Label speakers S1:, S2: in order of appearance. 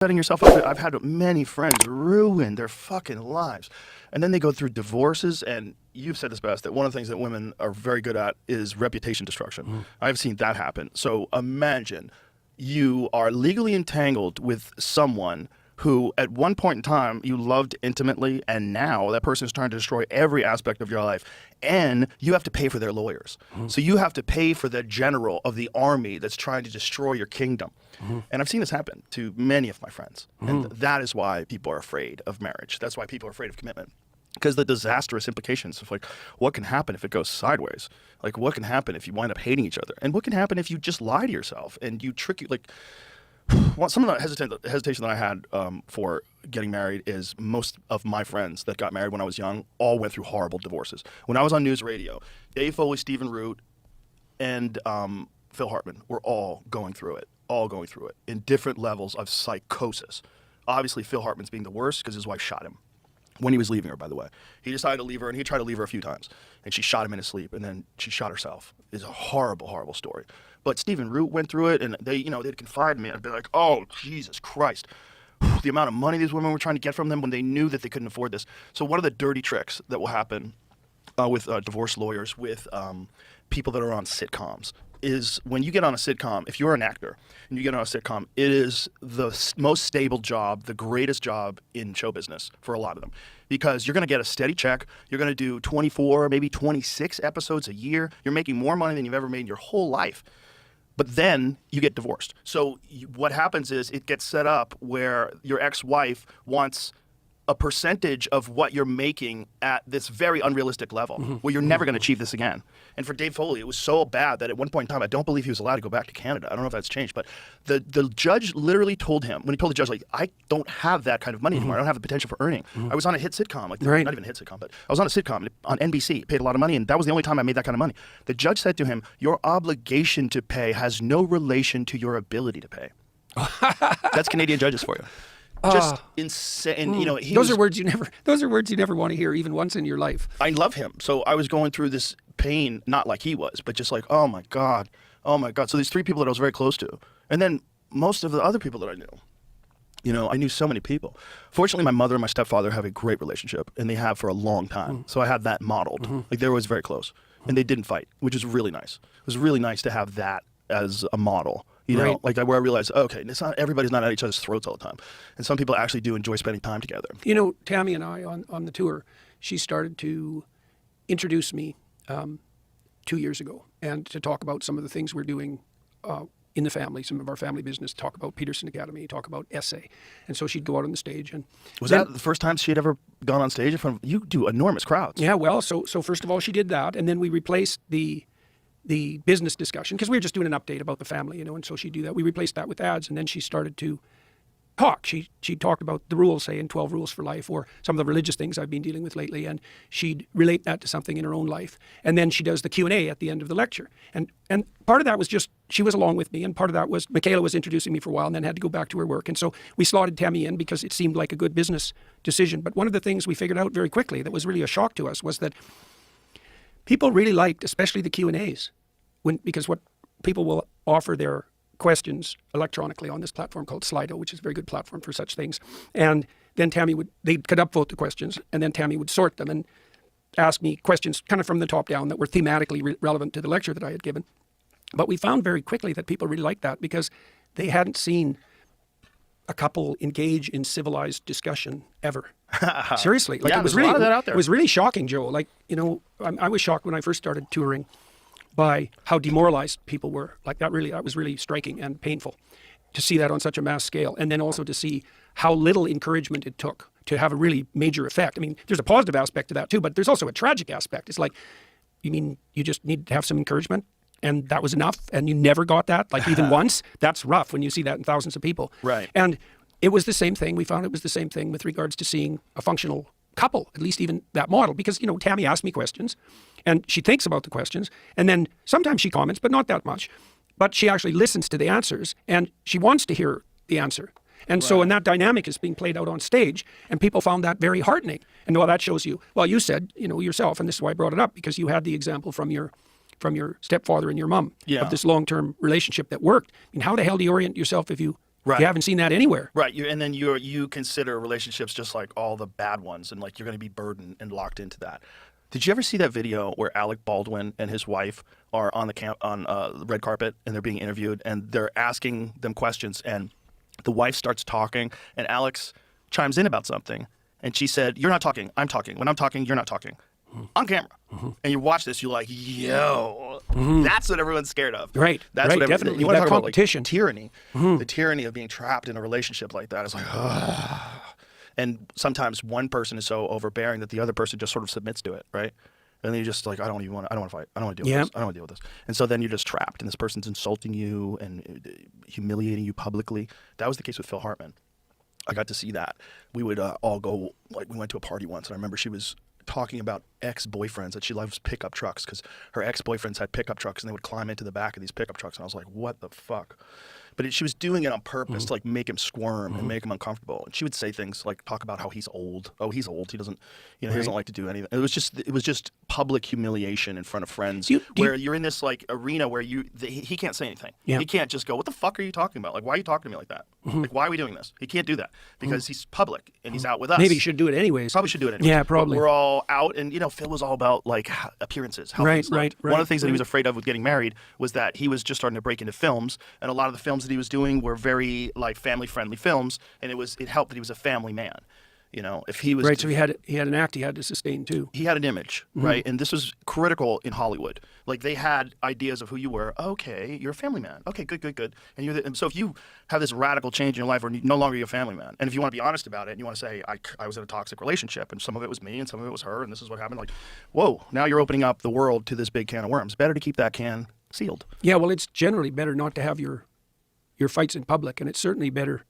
S1: setting yourself up. I've had many friends ruin their fucking lives. And then they go through divorces, and you've said this best, that one of the things that women are very good at is reputation destruction. I've seen that happen. So imagine you are legally entangled with someone who at one point in time you loved intimately, and now that person is trying to destroy every aspect of your life, and you have to pay for their lawyers. So you have to pay for the general of the army that's trying to destroy your kingdom. And I've seen this happen to many of my friends. And that is why people are afraid of marriage. That's why people are afraid of commitment. Because the disastrous implications of, like, what can happen if it goes sideways? Like, what can happen if you wind up hating each other? And what can happen if you just lie to yourself and you trick you, like, some of the hesitation that I had for getting married is most of my friends that got married when I was young all went through horrible divorces. When I was on news radio, Dave Foley, Stephen Root, and Phil Hartman were all going through it in different levels of psychosis. Obviously, Phil Hartman's being the worst because his wife shot him when he was leaving her, by the way. He decided to leave her, and he tried to leave her a few times. And she shot him in his sleep, and then she shot herself. It's a horrible, horrible story. But Stephen Root went through it, and they'd confide in me. I'd be like, oh, Jesus Christ. The amount of money these women were trying to get from them when they knew that they couldn't afford this. So one of the dirty tricks that will happen with divorce lawyers, with people that are on sitcoms, is when you get on a sitcom, if you're an actor and you get on a sitcom, it is the most stable job, the greatest job in show business for a lot of them. Because you're going to get a steady check. You're going to do 24, maybe 26 episodes a year. You're making more money than you've ever made in your whole life. But then you get divorced. So what happens is it gets set up where your ex-wife wants a percentage of what you're making at this very unrealistic level where you're never going to achieve this again. And for Dave Foley, it was so bad that at one point in time, I don't believe he was allowed to go back to Canada. I don't know if that's changed, but the judge literally told him, when he told the judge, like, I don't have that kind of money anymore. I don't have the potential for earning. I was on a hit sitcom, like not even a hit sitcom, but I was on a sitcom on NBC, paid a lot of money, and that was the only time I made that kind of money. The judge said to him, your obligation to pay has no relation to your ability to pay. That's Canadian judges for you. Just insane. Those
S2: are words you never want to hear even once in your life.
S1: I love him. So I was going through this pain, not like he was, but just like, oh my God. So these three people that I was very close to. And then most of the other people that I knew. I knew so many people. Fortunately, my mother and my stepfather have a great relationship, and they have for a long time. So I had that modeled. Like, they were always very close. And they didn't fight, which is really nice. It was really nice to have that as a model. Like where I realized, okay, everybody's not at each other's throats all the time. And some people actually do enjoy spending time together.
S2: Tammy and I on the tour, she started to introduce me 2 years ago and to talk about some of the things we're doing in the family, some of our family business, talk about Peterson Academy, talk about essay. And so she'd go out on the stage. And
S1: was that the first time she had ever gone on stage in front of, you do enormous crowds.
S2: Yeah, well, so first of all, she did that. And then we replaced the business discussion, because we were just doing an update about the family, and so she'd do that. We replaced that with ads, and then she started to talk. She talked about the rules, say, in 12 Rules for Life, or some of the religious things I've been dealing with lately, and she'd relate that to something in her own life. And then she does the Q&A at the end of the lecture. And part of that was just, she was along with me, and part of that was Michaela was introducing me for a while and then had to go back to her work. And so we slotted Tammy in because it seemed like a good business decision. But one of the things we figured out very quickly that was really a shock to us was that people really liked, especially the Q&As, because what people will offer their questions electronically on this platform called Slido, which is a very good platform for such things. And then they could upvote the questions, and then Tammy would sort them and ask me questions kind of from the top down that were thematically relevant to the lecture that I had given. But we found very quickly that people really liked that because they hadn't seen a couple engage in civilized discussion ever. Seriously. Like,
S1: it was really, a lot of that out there.
S2: It was really shocking, Joe. Like, I was shocked when I first started touring by how demoralized people were. Like, that was really striking and painful to see that on such a mass scale. And then also to see how little encouragement it took to have a really major effect. I mean, there's a positive aspect to that too, but there's also a tragic aspect. It's like, you mean you just need to have some encouragement and that was enough and you never got that, like even once? That's rough when you see that in thousands of people.
S1: Right.
S2: And it was the same thing. We found it was the same thing with regards to seeing a functional couple, at least even that model, because, Tammy asked me questions and she thinks about the questions, and then sometimes she comments, but not that much. But she actually listens to the answers and she wants to hear the answer. And so, and that dynamic is being played out on stage, and people found that very heartening. And well, that shows you, well, you said, yourself, and this is why I brought it up, because you had the example from your stepfather and your mom of this long-term relationship that worked. I mean, how the hell do you orient yourself if you
S1: Right.
S2: You haven't seen that anywhere.
S1: Right. And then you consider relationships just like all the bad ones, and like you're going to be burdened and locked into that. Did you ever see that video where Alec Baldwin and his wife are on the red carpet and they're being interviewed and they're asking them questions, and the wife starts talking and Alex chimes in about something, and she said, "You're not talking. I'm talking. When I'm talking, you're not talking." On camera. And you watch this, you're like, yo, that's what everyone's scared of.
S2: Right.
S1: That's
S2: right,
S1: what
S2: definitely.
S1: You want to
S2: That
S1: talk about like
S2: competition.
S1: tyranny. The tyranny of being trapped in a relationship like that is like, ugh. And sometimes one person is so overbearing that the other person just sort of submits to it, right? And then you're just like, I don't want to fight. I don't want to deal with this. I don't want to deal with this. And so then you're just trapped, and this person's insulting you and humiliating you publicly. That was the case with Phil Hartman. I got to see that. We would all go, like, we went to a party once, and I remember she was talking about ex-boyfriends, that she loves pickup trucks because her ex-boyfriends had pickup trucks and they would climb into the back of these pickup trucks, and I was like, what the fuck? But she was doing it on purpose to like make him squirm and make him uncomfortable. And she would say things like, talk about how he's old. Oh, he's old. He doesn't, he doesn't like to do anything. It was just public humiliation in front of friends, you're in this like arena where he can't say anything.
S2: Yeah.
S1: He can't just go, what the fuck are you talking about? Like, why are you talking to me like that? Like, why are we doing this? He can't do that because he's public and he's out with us.
S2: Maybe he should do it anyways.
S1: Probably should do it anyways.
S2: Yeah, probably.
S1: But we're all out, and Phil was all about like appearances. How
S2: Right,
S1: things looked.
S2: right,
S1: One of the
S2: right,
S1: things that he was afraid of with getting married was that he was just starting to break into films, and a lot of the films that he was doing were very like family-friendly films, and it helped that he was a family man. If he was
S2: Right, so he had an act he had to sustain too.
S1: he had an image, right? And this was critical in Hollywood. Like, they had ideas of who you were. Okay, you're a family man. Okay, good. And so if you have this radical change in your life where no longer you're a family man, and if you want to be honest about it, and you want to say, I was in a toxic relationship, and some of it was me, and some of it was her, and this is what happened, like, whoa, now you're opening up the world to this big can of worms. Better to keep that can sealed.
S2: Yeah, well, it's generally better not to have your fights in public, and it's certainly better.